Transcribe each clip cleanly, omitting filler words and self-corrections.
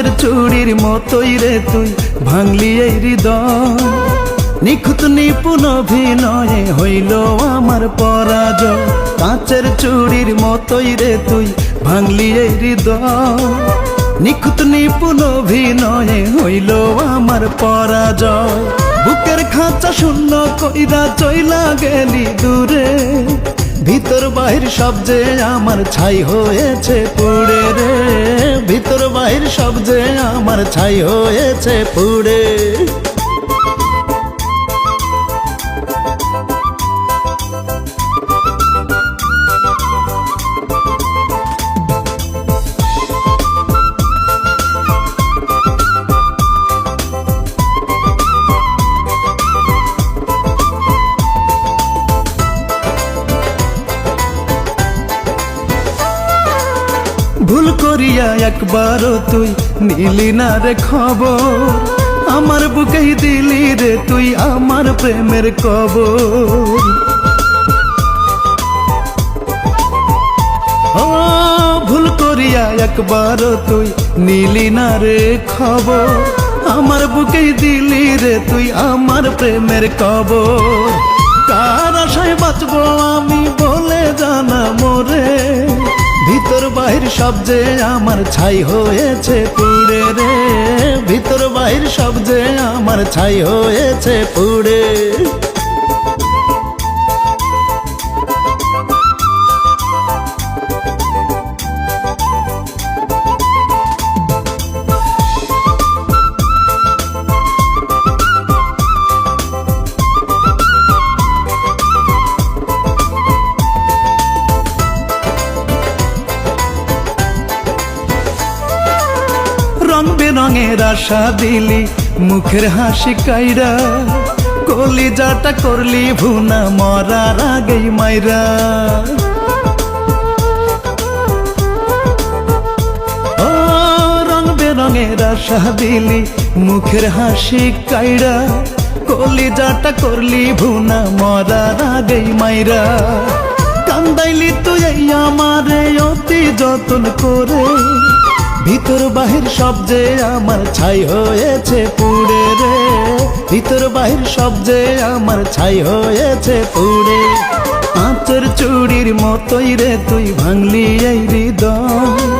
কাঁচের চুড়ির মতোই রে তুই ভাঙলি এই হৃদয়, নিখুঁত নিপুণ অভিনয়ে হইল আমার পরাজয়। কাঁচের চুড়ির মতোই রে তুই ভাঙলি এই হৃদয়, নিখুঁত নিপুণ অভিনয়ে হইল আমার পরাজয়। বুকের খাঁচা শূন্য কইরা চইলা গেলি দূরে, ভিতর বাহির সব যে আমার ছাই হয়েছে পুড়ে রে, ভিতর বাহির সব যে আমার ছাই হয়েছে পুড়ে। ভুল করিয়া একবারও তুই নিলি না রে খবর, আমার বুকেই দিলি রে তুই আমার প্রেমের কবর। ও ভুল করিয়া একবারও তুই নিলি না রে খবর, আমার বুকেই দিলি রে তুই আমার প্রেমের কবর। কার আশায় বাঁচবো আমি বলে জানা মোরে, ভিতর বাহির সব যে আমার ছাই হয়েছে পুড়ে রে, ভিতর বাহির সব যে আমার ছাই হয়েছে পুড়ে। রং বেরঙের আশা দিলি মুখের হাসি কাইরা, কলিজাটা করলি ভুনা মরার আগেই মাইরা। ও রং বেরঙের আশা দিলি মুখের হাসি কাইরা, কলিজাটা করলি ভুনা মরার আগেই মাইরা। কান্দাইলি তুই আমারে অতি যতন করে, ভিতর বাহির সব যে আমার ছাই হয়েছে পুড়ে রে, ভিতর বাহির সব যে আমার ছাই হয়েছে পুড়ে। কাঁচের চুড়ির মতোই রে তুই ভাঙলি এই হৃদয়,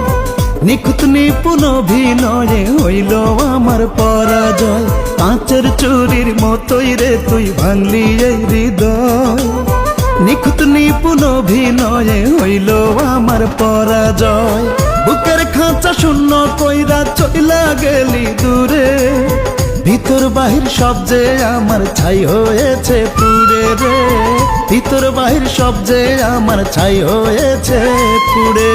নিখুঁত নিপুণ অভিনয়ে হইল আমার পরাজয়। কাঁচের চুড়ির মতোই রে তুই ভাঙলি এই হৃদয়, নিখুঁত নিপুণ অভিনয়ে হইল আমার পরাজয়। বুকের খাঁচা শূন্য কইরা চইলা গেলি দূরে, ভিতর বাহির সব যে আমার ছাই হয়েছে পুড়ে রে, ভিতর বাহির সব যে আমার ছাই হয়েছে পুড়ে।